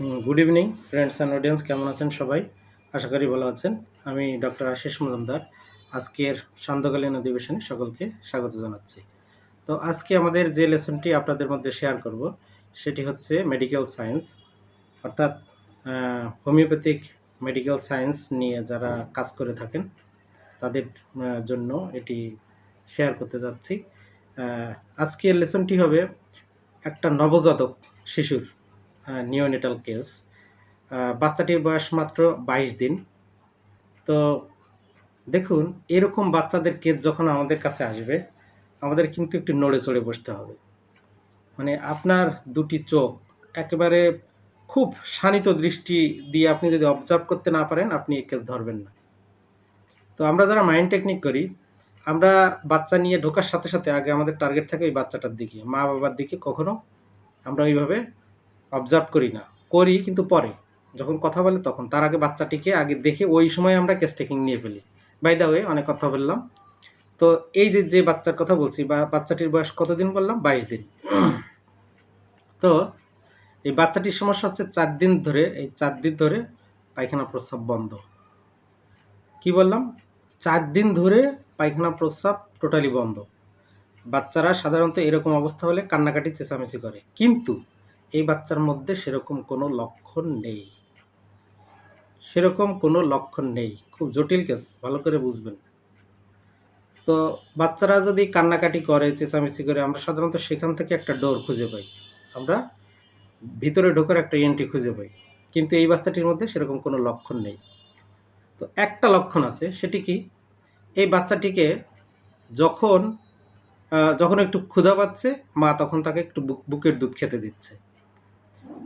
Good evening friends and audience, কেমন আছেন সবাই? আশা করি ভালো আছেন। আমি ডক্টর আশিস মজুমদার আজকের সান্ধ্যকালীন অধিবেশনে সকলকে স্বাগত জানাচ্ছি। তো আজকে আমাদের যে লেসনটি আপনাদের মধ্যে শেয়ার করব সেটি হচ্ছে মেডিকেল সায়েন্স, অর্থাৎ হোমিওপ্যাথিক মেডিকেল সায়েন্স নিয়ে যারা কাজ করে থাকেন তাদের জন্য এটি শেয়ার করতে যাচ্ছি। আজকের লেসনটি হবে একটা নবজাতক শিশুর নিওনেটাল কেস। বাচ্চাটির বয়স মাত্র 22 দিন। তো দেখুন, এরকম বাচ্চাদের কেস যখন আমাদের কাছে আসবে আমাদের কিন্তু একটু নড়ে চড়ে বসতে হবে। মানে আপনার দুটি চোখ একেবারে খুব শানিত দৃষ্টি দিয়ে আপনি যদি অবজার্ভ করতে না পারেন আপনি এই কেস ধরবেন না। তো আমরা যারা মাইন্ড টেকনিক করি, আমরা বাচ্চা নিয়ে ঢোকার সাথে সাথে আগে আমাদের টার্গেট থাকে ওই বাচ্চাটার দিকে, মা বাবার দিকে কখনো আমরা ওইভাবে অবজার্ভ করি না, করি কিন্তু পরে যখন কথা বলে তখন। তার আগে বাচ্চাটিকে আগে দেখে ওই সময় আমরা কেস টেকিং নিয়ে ফেলি। বাই দ্য ওয়ে, অনেক কথা বললাম। তো এই যে বাচ্চার কথা বলছি, বা বাচ্চাটির বয়স কতদিন বললাম? 22 দিন। তো এই বাচ্চাটির সমস্যা হচ্ছে 4 দিন ধরে, এই 4 দিন ধরে পায়খানা প্রস্রাব বন্ধ। কি বললাম? 4 দিন ধরে পায়খানা প্রস্রাব টোটালি বন্ধ। বাচ্চারা সাধারণত এরকম অবস্থা হলে কান্নাকাটি চেঁচামেচি করে, কিন্তু এই বাচ্চার মধ্যে সেরকম কোনো লক্ষণ নেই। সেরকম কোনো লক্ষণ নেই। খুব জটিল কেস, ভালো করে বুঝবেন। তো বাচ্চারা যদি কান্নাকাটি করে, চেঁচামেচি করে, আমরা সাধারণত সেখান থেকে একটা ডোর খুঁজে পাই, আমরা ভিতরে ঢোকার একটা এন্ট্রি খুঁজে পাই। কিন্তু এই বাচ্চাটির মধ্যে সেরকম কোনো লক্ষণ নেই। তো একটা লক্ষণ আছে, সেটি কি? এই বাচ্চাটিকে যখন যখন একটু ক্ষুধা পাচ্ছে, মা তখন তাকে একটু বুকের দুধ খেতে দিচ্ছে।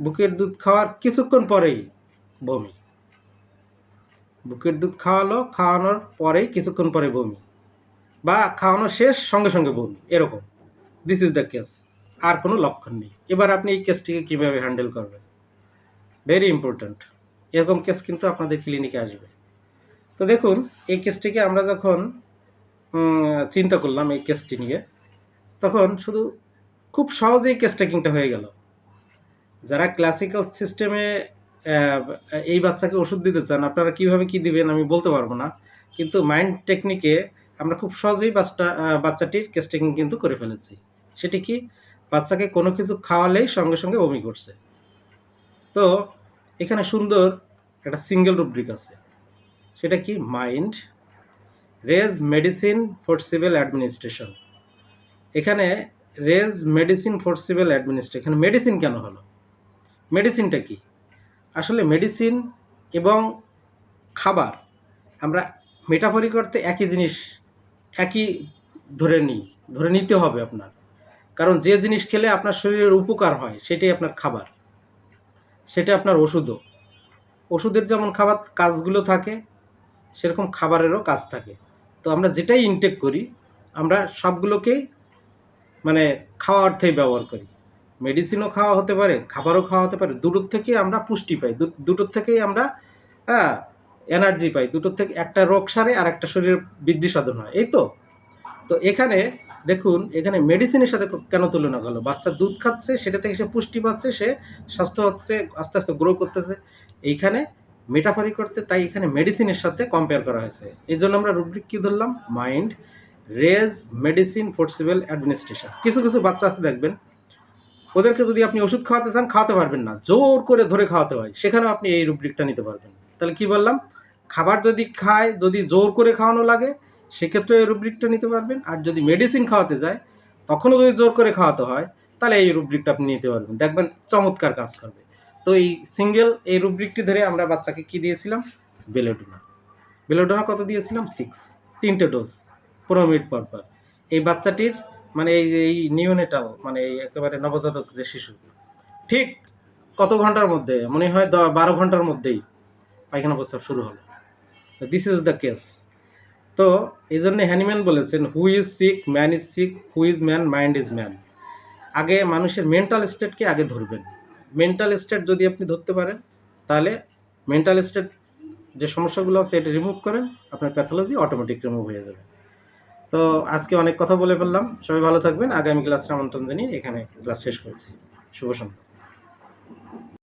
বুকের দুধ খাওয়ার কিছুক্ষণ পরেই বমি। বুকের দুধ খাওয়ানোর পরেই কিছুক্ষণ পরে বমি, বা খাওয়ানো শেষ সঙ্গে সঙ্গে বমি, এরকম। This is the case. আর কোনো লক্ষণ নেই। এবার আপনি এই কেসটিকে কীভাবে হ্যান্ডেল করবেন? Very important. এরকম কেস কিন্তু আপনাদের ক্লিনিকে আসবে। তো দেখুন, এই কেসটিকে আমরা যখন চিন্তা করলাম এই কেসটি নিয়ে, তখন শুধু খুব সহজেই কেস টেকিংটা হয়ে গেল। যারা ক্লাসিক্যাল সিস্টেমে এই বাচ্চাকে ওষুধ দিতে চান, আপনারা কীভাবে কী দিবেন আমি বলতে পারবো না, কিন্তু মাইন্ড টেকনিকে আমরা খুব সহজেই বাচ্চাটির কেস টেকিং কিন্তু করে ফেলেছি। সেটি কি? বাচ্চাকে কোনো কিছু খাওয়ালেই সঙ্গে সঙ্গে বমি করছে। তো এখানে সুন্দর একটা সিঙ্গেল রুব্রিক আছে। সেটা কি? Mind rage medicine forcible administration. এখানে রেজ মেডিসিন ফোর্সিবল অ্যাডমিনিস্ট্রেশন, এখানে মেডিসিন কেন হলো? মেডিসিনটা কি? আসলে মেডিসিন এবং খাবার আমরা মেটাফরিক করতে একই জিনিস, একই ধরে নিতে হবে আপনার। কারণ যে জিনিস খেলে আপনার শরীরের উপকার হয় সেটাই আপনার খাবার, সেটা আপনার ওষুধও। ওষুধের যেমন খাবার কাজগুলো থাকে, সেরকম খাবারেরও কাজ থাকে। তো আমরা যেটাই ইনটেক করি আমরা সবগুলোকেই মানে খাওয়া অর্থেই ব্যবহার করি। মেডিসিনও খাওয়া হতে পারে, খাবারও খাওয়া হতে পারে। দুটোর থেকেই আমরা পুষ্টি পাই, দুটোর থেকেই আমরা এনার্জি পাই। দুটোর থেকে একটা রোগ সারে আর একটা শরীরের বৃদ্ধি সাধন হয়, এই তো। তো এখানে দেখুন, এখানে মেডিসিনের সাথে কেন তুলনা হলো? বাচ্চা দুধ খাচ্ছে, সেটা থেকে সে পুষ্টি পাচ্ছে, সে স্বাস্থ্য হচ্ছে, আস্তে আস্তে গ্রো করতেছে। এইখানে মেটাফরি করতে তাই এখানে মেডিসিনের সাথে কম্পেয়ার করা হয়েছে। এই জন্য আমরা রুব্রিক কী ধরলাম? Mind rage medicine forcible administration. কিছু কিছু বাচ্চা আছে দেখবেন, ওদেরকে যদি আপনি ওষুধ খাওয়াতে চান খাওয়াতে পারবেন না, জোর করে ধরে খাওয়াতে হয়, সেখানেও আপনি এই রুব্রিকটা নিতে পারবেন। তাহলে কি বললাম? খাবার যদি খায়, যদি জোর করে খাওয়ানো লাগে, সেক্ষেত্রে এই রুব্রিকটা নিতে পারবেন। আর যদি মেডিসিন খাওয়াতে যায় তখনও যদি জোর করে খাওয়াতে হয়, তাহলে এই রুব্রিকটা আপনি নিতে পারবেন। দেখবেন চমৎকার কাজ করবে। তো এই রুব্রিকটি ধরে আমরা বাচ্চাকে কি দিয়েছিলাম? বেলোডোনা। বেলোডোনা কত দিয়েছিলাম? 6, 3টে ডোজ 15 মিনিট পর পর। এই বাচ্চাটির মানে এই নিওনেটাল মানে এই একেবারে নবজাতক যে শিশু, ঠিক কত ঘন্টার মধ্যে? মনে হয় 12 ঘন্টার মধ্যেই পায়খানা প্রস্রাব শুরু হলো। This is the case. তো এই জন্য হ্যানিম্যান বলেছেন, who is sick man is sick, who is man mind is man. আগে মানুষের মেন্টাল স্টেটকে আগে ধরবেন। মেন্টাল স্টেট যদি আপনি ধরতে পারেন, তাহলে মেন্টাল স্টেট যে সমস্যাগুলো আছে এটা রিমুভ করেন, আপনার প্যাথোলজি অটোমেটিক রিমুভ হয়ে যাবে। তো আজকে অনেক কথা বলে ফেললাম। সবাই ভালো থাকবেন। আগামী ক্লাসে আমন্ত্রণ জানিয়ে এখানে ক্লাস শেষ করছি। শুভ সন্ধ্যা।